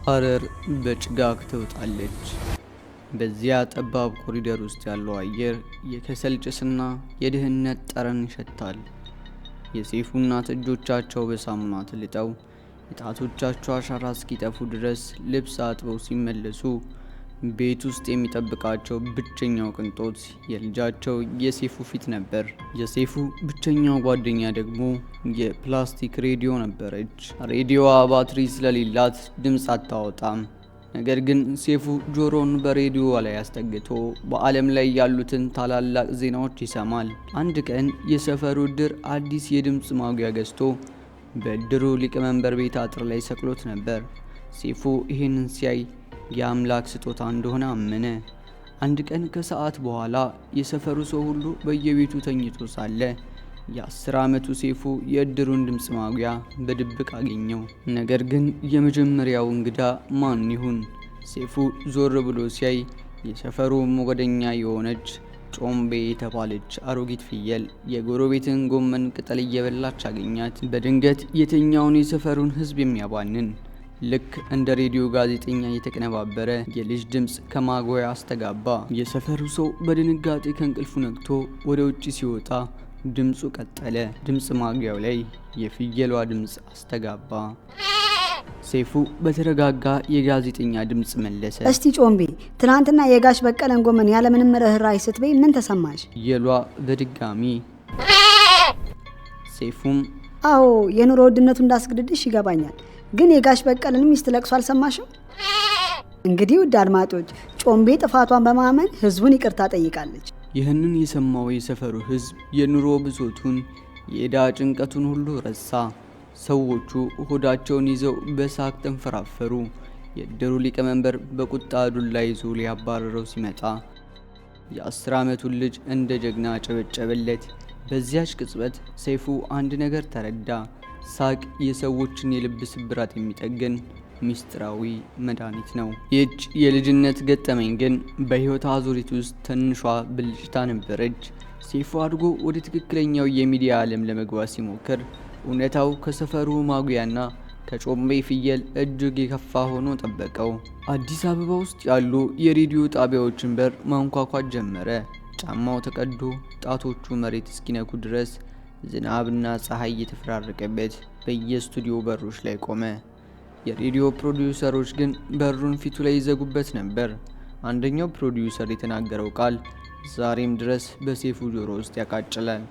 ሐረር በጭጋግ ትውጣለች። በዚያ ጠባብ ኮሪደር ውስጥ ያለው አየር የከሰል ጭስና የድህነት ጠረን ይሸታል። የሰይፉ እናት እጆቻቸው በሳሙና ተልጠው የጣቶቻቸው አሻራ እስኪጠፉ ድረስ ልብስ አጥበው ሲመለሱ ቤት ውስጥ የሚጠብቃቸው ብቸኛው ቅንጦት የልጃቸው የሰይፉ ፊት ነበር። የሰይፉ ብቸኛው ጓደኛ ደግሞ የፕላስቲክ ሬዲዮ ነበረች። ሬዲዮዋ ባትሪ ስለሌላት ድምፅ አታወጣም። ነገር ግን ሰይፉ ጆሮውን በሬዲዮ ላይ አስጠግቶ በዓለም ላይ ያሉትን ታላላቅ ዜናዎች ይሰማል። አንድ ቀን የሰፈሩ እድር አዲስ የድምፅ ማጉያ ገዝቶ በእድሩ ሊቀመንበር ቤት አጥር ላይ ሰቅሎት ነበር። ሰይፉ ይህንን ሲያይ የአምላክ ስጦታ እንደሆነ አመነ። አንድ ቀን ከሰዓት በኋላ የሰፈሩ ሰው ሁሉ በየቤቱ ተኝቶ ሳለ የ10 ዓመቱ ሰይፉ የእድሩን ድምፅ ማጉያ በድብቅ አገኘው። ነገር ግን የመጀመሪያው እንግዳ ማን ይሁን? ሰይፉ ዞር ብሎ ሲያይ የሰፈሩ ሞገደኛ የሆነች ጮምቤ የተባለች አሮጊት ፍየል የጎረቤትን ጎመን ቅጠል እየበላች አገኛት። በድንገት የተኛውን የሰፈሩን ሕዝብ የሚያባንን ልክ እንደ ሬዲዮ ጋዜጠኛ የተቀነባበረ የልጅ ድምፅ ከማጉያ አስተጋባ። የሰፈሩ ሰው በድንጋጤ ከእንቅልፉ ነቅቶ ወደ ውጭ ሲወጣ ድምፁ ቀጠለ። ድምፅ ማጉያው ላይ የፍየሏ ድምፅ አስተጋባ። ሰይፉ በተረጋጋ የጋዜጠኛ ድምፅ መለሰ። እስቲ ጮምቤ፣ ትናንትና የጋሽ በቀለን ጎመን ያለምንም ርህራሄ ስትበይ ምን ተሰማሽ? ፍየሏ በድጋሚ። ሰይፉም አዎ የኑሮ ውድነቱ እንዳስገድድሽ ይገባኛል፣ ግን የጋሽ በቀልን ሚስት ለቅሶ አልሰማሽም? እንግዲህ ውድ አድማጮች፣ ጮምቤ ጥፋቷን በማመን ህዝቡን ይቅርታ ጠይቃለች። ይህንን የሰማው የሰፈሩ ህዝብ የኑሮ ብሶቱን የዕዳ ጭንቀቱን ሁሉ ረሳ። ሰዎቹ ሆዳቸውን ይዘው በሳቅ ተንፈራፈሩ። የእድሩ ሊቀመንበር በቁጣ ዱላ ይዞ ሊያባረረው ሲመጣ የ10 ዓመቱን ልጅ እንደ ጀግና ጨበጨበለት። በዚያች ቅጽበት ሰይፉ አንድ ነገር ተረዳ። ሳቅ የሰዎችን የልብ ስብራት የሚጠግን ሚስጥራዊ መድኃኒት ነው። ይህች የልጅነት ገጠመኝ ግን በህይወት አዙሪት ውስጥ ትንሿ ብልጭታ ነበረች። ሰይፉ አድጎ ወደ ትክክለኛው የሚዲያ ዓለም ለመግባት ሲሞክር እውነታው ከሰፈሩ ማጉያና ከጮምቤ ፍየል እጅግ የከፋ ሆኖ ጠበቀው። አዲስ አበባ ውስጥ ያሉ የሬዲዮ ጣቢያዎችን በር ማንኳኳት ጀመረ። ጫማው ተቀዶ ጣቶቹ መሬት እስኪነኩ ድረስ ዝናብና ፀሐይ እየተፈራረቀበት በየስቱዲዮ በሮች ላይ ቆመ። የሬዲዮ ፕሮዲውሰሮች ግን በሩን ፊቱ ላይ ይዘጉበት ነበር። አንደኛው ፕሮዲውሰር የተናገረው ቃል ዛሬም ድረስ በሰይፉ ጆሮ ውስጥ ያቃጭላል።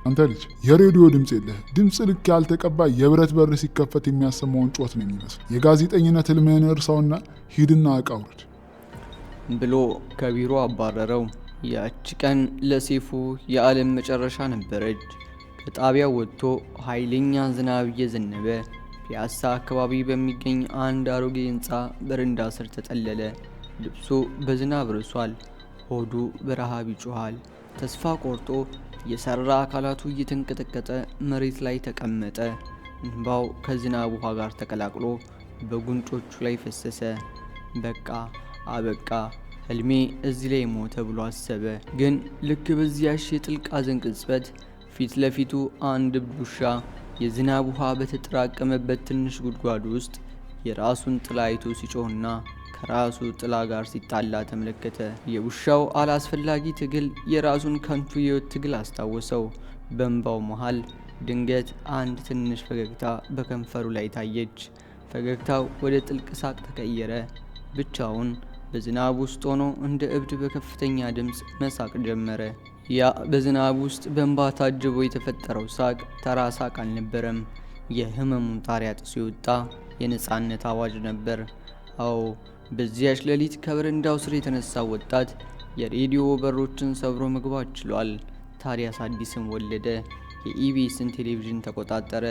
አንተ ልጅ የሬዲዮ ድምፅ የለህ። ድምፅ ልክ ያልተቀባ የብረት በር ሲከፈት የሚያሰማውን ጮት ነው የሚመስል። የጋዜጠኝነት ህልምህን እርሳውና ሂድና ዕቃ አውርድ ብሎ ከቢሮ አባረረው። ያቺ ቀን ለሰይፉ የዓለም መጨረሻ ነበረች። ከጣቢያው ወጥቶ ኃይለኛ ዝናብ እየዘነበ ፒያሳ አካባቢ በሚገኝ አንድ አሮጌ ህንፃ በረንዳ ስር ተጠለለ። ልብሱ በዝናብ ርሷል። ሆዱ በረሃብ ይጮሃል። ተስፋ ቆርጦ የሰራ አካላቱ እየተንቀጠቀጠ መሬት ላይ ተቀመጠ። እንባው ከዝናብ ውሃ ጋር ተቀላቅሎ በጉንጮቹ ላይ ፈሰሰ። በቃ አበቃ፣ ህልሜ እዚህ ላይ ሞተ ብሎ አሰበ። ግን ልክ በዚያሽ የጥልቅ ሐዘን ቅጽበት ፊት ለፊቱ አንድ ውሻ የዝናብ ውሃ በተጠራቀመበት ትንሽ ጉድጓድ ውስጥ የራሱን ጥላ አይቶ ሲጮህና ከራሱ ጥላ ጋር ሲጣላ ተመለከተ። የውሻው አላስፈላጊ ትግል የራሱን ከንቱ የህይወት ትግል አስታወሰው። በእንባው መሃል ድንገት አንድ ትንሽ ፈገግታ በከንፈሩ ላይ ታየች። ፈገግታው ወደ ጥልቅ ሳቅ ተቀየረ። ብቻውን በዝናብ ውስጥ ሆኖ እንደ እብድ በከፍተኛ ድምፅ መሳቅ ጀመረ። ያ በዝናብ ውስጥ በእንባ ታጅቦ የተፈጠረው ሳቅ ተራ ሳቅ አልነበረም። የህመሙን ጣሪያ ጥሶ የወጣ የነጻነት አዋጅ ነበር። አዎ፣ በዚያች ሌሊት ከበረንዳው ስር የተነሳው ወጣት የሬዲዮ በሮችን ሰብሮ መግባት ችሏል። ታዲያስ አዲስም ወለደ። የኢቢኤስን ቴሌቪዥን ተቆጣጠረ።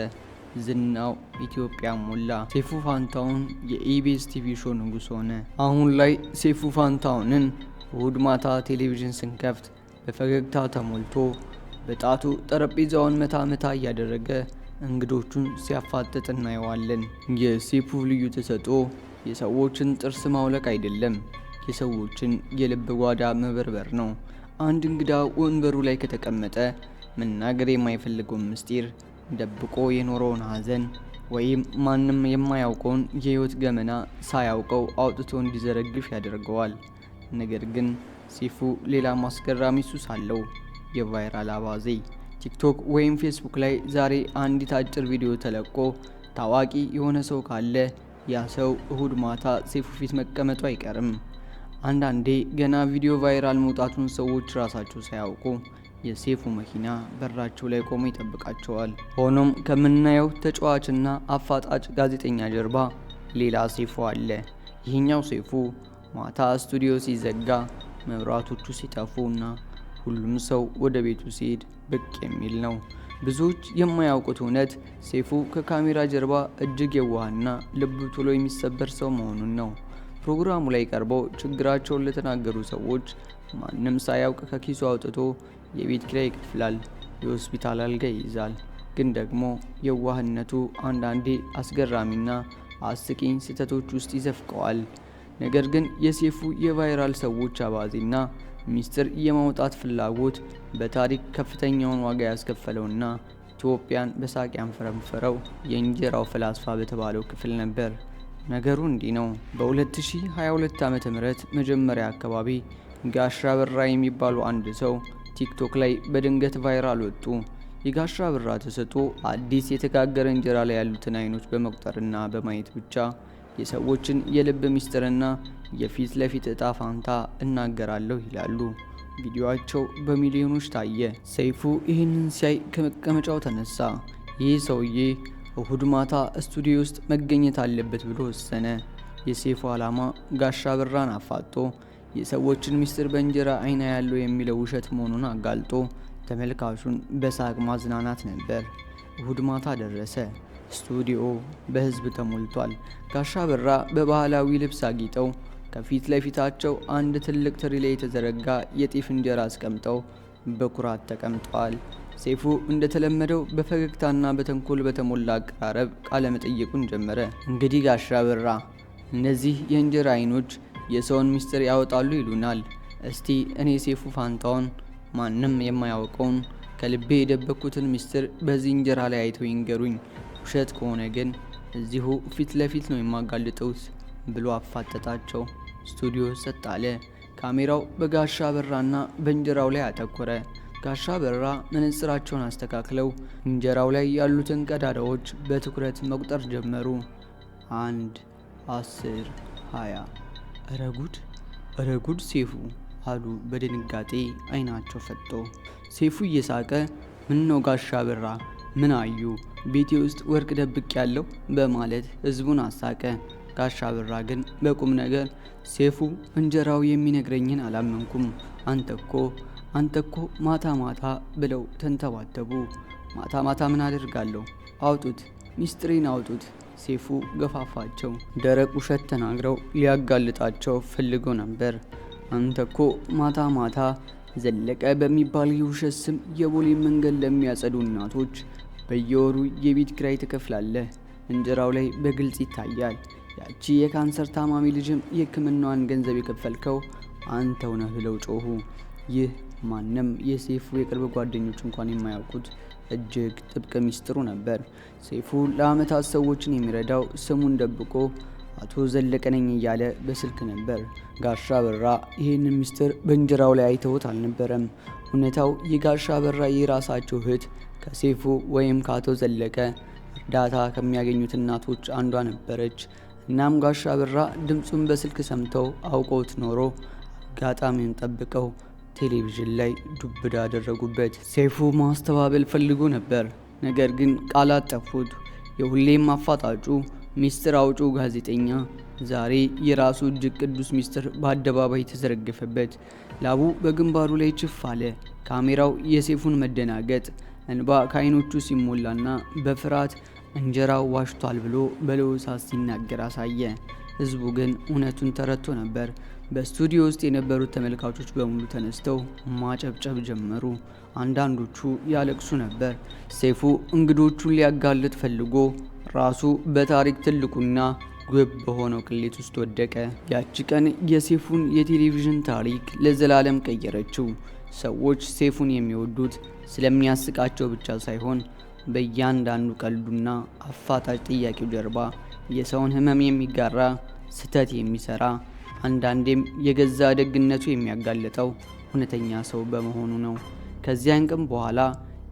ዝናው ኢትዮጵያ ሞላ። ሰይፉ ፋንታሁን የኢቢኤስ ቲቪ ሾው ንጉስ ሆነ። አሁን ላይ ሰይፉ ፋንታሁንን እሁድ ማታ ቴሌቪዥን ስንከፍት በፈገግታ ተሞልቶ በጣቱ ጠረጴዛውን መታ መታ እያደረገ እንግዶቹን ሲያፋጥጥ እናየዋለን። የሰይፉ ልዩ ተሰጥኦ የሰዎችን ጥርስ ማውለቅ አይደለም፣ የሰዎችን የልብ ጓዳ መበርበር ነው። አንድ እንግዳ ወንበሩ ላይ ከተቀመጠ መናገር የማይፈልገውን ምስጢር ደብቆ የኖረውን ሐዘን ወይም ማንም የማያውቀውን የህይወት ገመና ሳያውቀው አውጥቶ እንዲዘረግፍ ያደርገዋል። ነገር ግን ሰይፉ ሌላ አስገራሚ ሱስ አለው፣ የቫይራል አባዜ። ቲክቶክ ወይም ፌስቡክ ላይ ዛሬ አንዲት አጭር ቪዲዮ ተለቆ ታዋቂ የሆነ ሰው ካለ ያ ሰው እሁድ ማታ ሰይፉ ፊት መቀመጡ አይቀርም። አንዳንዴ ገና ቪዲዮ ቫይራል መውጣቱን ሰዎች ራሳቸው ሳያውቁ የሰይፉ መኪና በራቸው ላይ ቆሞ ይጠብቃቸዋል። ሆኖም ከምናየው ተጫዋችና አፋጣጭ ጋዜጠኛ ጀርባ ሌላ ሰይፉ አለ። ይህኛው ሰይፉ ማታ ስቱዲዮ ሲዘጋ፣ መብራቶቹ ሲጠፉና ሁሉም ሰው ወደ ቤቱ ሲሄድ ብቅ የሚል ነው። ብዙዎች የማያውቁት እውነት ሰይፉ ከካሜራ ጀርባ እጅግ የዋህና ልብ ቶሎ የሚሰበር ሰው መሆኑን ነው። ፕሮግራሙ ላይ ቀርበው ችግራቸውን ለተናገሩ ሰዎች ማንም ሳያውቅ ከኪሱ አውጥቶ የቤት ኪራይ ይከፍላል፣ የሆስፒታል አልጋ ይይዛል። ግን ደግሞ የዋህነቱ አንዳንዴ አስገራሚና አስቂኝ ስህተቶች ውስጥ ይዘፍቀዋል። ነገር ግን የሰይፉ የቫይራል ሰዎች አባዜና ሚስጥር የማውጣት ፍላጎት በታሪክ ከፍተኛውን ዋጋ ያስከፈለውና ኢትዮጵያን በሳቅ ያንፈረፈረው የእንጀራው ፈላስፋ በተባለው ክፍል ነበር። ነገሩ እንዲህ ነው። በ2022 ዓ.ም መጀመሪያ አካባቢ ጋሻ በራ የሚባሉ አንድ ሰው ቲክቶክ ላይ በድንገት ቫይራል ወጡ። የጋሻ በራ ተሰጥኦ አዲስ የተጋገረ እንጀራ ላይ ያሉትን አይኖች በመቁጠርና በማየት ብቻ የሰዎችን የልብ ሚስጥርና የፊት ለፊት እጣ ፋንታ እናገራለሁ ይላሉ። ቪዲዮአቸው በሚሊዮኖች ታየ። ሰይፉ ይህንን ሲያይ ከመቀመጫው ተነሳ። ይህ ሰውዬ እሁድ ማታ ስቱዲዮ ውስጥ መገኘት አለበት ብሎ ወሰነ። የሰይፉ ዓላማ ጋሻ በራን አፋጦ የሰዎችን ሚስጥር በእንጀራ አይና ያለው የሚለው ውሸት መሆኑን አጋልጦ ተመልካቹን በሳቅ ማዝናናት ነበር። እሁድ ማታ ደረሰ። ስቱዲዮ በህዝብ ተሞልቷል። ጋሻ በራ በባህላዊ ልብስ አጊጠው ከፊት ለፊታቸው አንድ ትልቅ ትሪ ላይ የተዘረጋ የጤፍ እንጀራ አስቀምጠው በኩራት ተቀምጠዋል። ሰይፉ እንደተለመደው በፈገግታና በተንኮል በተሞላ አቀራረብ ቃለ መጠይቁን ጀመረ። እንግዲህ ጋሻ በራ፣ እነዚህ የእንጀራ አይኖች የሰውን ሚስጥር ያወጣሉ ይሉናል። እስቲ እኔ ሰይፉ ፋንታውን ማንም የማያውቀውን ከልቤ የደበኩትን ሚስጥር በዚህ እንጀራ ላይ አይተው ይንገሩኝ። ውሸት ከሆነ ግን እዚሁ ፊት ለፊት ነው የማጋልጠውት ብሎ አፋጠጣቸው። ስቱዲዮ ጸጥ አለ። ካሜራው በጋሻ በራና በእንጀራው ላይ አተኮረ። ጋሻ በራ መነጽራቸውን አስተካክለው እንጀራው ላይ ያሉትን ቀዳዳዎች በትኩረት መቁጠር ጀመሩ። 1 10 20 እረ ጉድ ሰይፉ አሉ በድንጋጤ አይናቸው ፈጦ። ሰይፉ እየሳቀ ምን ነው ጋሻ በራ ምን አዩ? ቤቴ ውስጥ ወርቅ ደብቅ ያለው በማለት ህዝቡን አሳቀ። ጋሻ በራ ግን በቁም ነገር ሰይፉ እንጀራው የሚነግረኝን አላመንኩም፣ አንተኮ ማታ ማታ ብለው ተንተባተቡ። ማታ ማታ ምን አደርጋለሁ? አውጡት፣ ሚስጥሬን አውጡት። ሰይፉ ገፋፋቸው። ደረቅ ውሸት ተናግረው ሊያጋልጣቸው ፈልጎ ነበር። አንተኮ ማታ ማታ ዘለቀ በሚባል የውሸት ስም የቦሌ መንገድ ለሚያጸዱ እናቶች በየወሩ የቤት ኪራይ ትከፍላለህ። እንጀራው ላይ በግልጽ ይታያል። ያቺ የካንሰር ታማሚ ልጅም የሕክምናዋን ገንዘብ የከፈልከው አንተው ነህ ብለው ጮሁ። ይህ ማንም የሰይፉ የቅርብ ጓደኞች እንኳን የማያውቁት እጅግ ጥብቅ ሚስጥሩ ነበር። ሰይፉ ለዓመታት ሰዎችን የሚረዳው ስሙን ደብቆ አቶ ዘለቀ ነኝ እያለ በስልክ ነበር። ጋሻ በራ ይህንን ሚስጥር በእንጀራው ላይ አይተውት አልነበረም። እውነታው የጋሻ በራ የራሳቸው እህት ከሰይፉ ወይም ከአቶ ዘለቀ እርዳታ ከሚያገኙት እናቶች አንዷ ነበረች። እናም ጋሻ በራ ድምፁን በስልክ ሰምተው አውቀውት ኖሮ አጋጣሚውን ጠብቀው ቴሌቪዥን ላይ ዱብዳ አደረጉበት። ሰይፉ ማስተባበል ፈልጎ ነበር፣ ነገር ግን ቃላት ጠፉት። የሁሌም አፋጣጩ ሚስጥር አውጩ ጋዜጠኛ ዛሬ የራሱ እጅግ ቅዱስ ሚስጥር በአደባባይ ተዘረገፈበት። ላቡ በግንባሩ ላይ ችፍ አለ። ካሜራው የሰይፉን መደናገጥ እንባ ከአይኖቹ ሲሞላና በፍርሃት እንጀራው ዋሽቷል ብሎ በለውሳት ሲናገር አሳየ። ህዝቡ ግን እውነቱን ተረድቶ ነበር። በስቱዲዮ ውስጥ የነበሩት ተመልካቾች በሙሉ ተነስተው ማጨብጨብ ጀመሩ። አንዳንዶቹ ያለቅሱ ነበር። ሰይፉ እንግዶቹን ሊያጋልጥ ፈልጎ ራሱ በታሪክ ትልቁና ውብ በሆነው ቅሌት ውስጥ ወደቀ። ያቺ ቀን የሰይፉን የቴሌቪዥን ታሪክ ለዘላለም ቀየረችው። ሰዎች ሰይፉን የሚወዱት ስለሚያስቃቸው ብቻ ሳይሆን በእያንዳንዱ ቀልዱና አፋጣጭ ጥያቄው ጀርባ የሰውን ህመም የሚጋራ ስህተት የሚሰራ አንዳንዴም የገዛ ደግነቱ የሚያጋልጠው እውነተኛ ሰው በመሆኑ ነው። ከዚያን ቀን በኋላ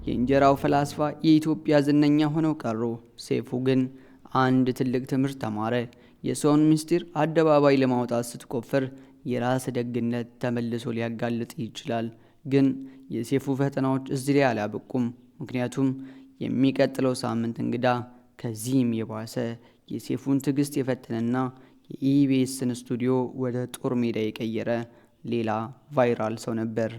የእንጀራው ፈላስፋ የኢትዮጵያ ዝነኛ ሆነው ቀሩ። ሰይፉ ግን አንድ ትልቅ ትምህርት ተማረ። የሰውን ምስጢር አደባባይ ለማውጣት ስትቆፍር የራስ ደግነት ተመልሶ ሊያጋልጥ ይችላል። ግን የሰይፉ ፈተናዎች እዚህ ላይ አላበቁም። ምክንያቱም የሚቀጥለው ሳምንት እንግዳ ከዚህም የባሰ የሰይፉን ትዕግስት የፈተነና የኢቢኤስን ስቱዲዮ ወደ ጦር ሜዳ የቀየረ ሌላ ቫይራል ሰው ነበር።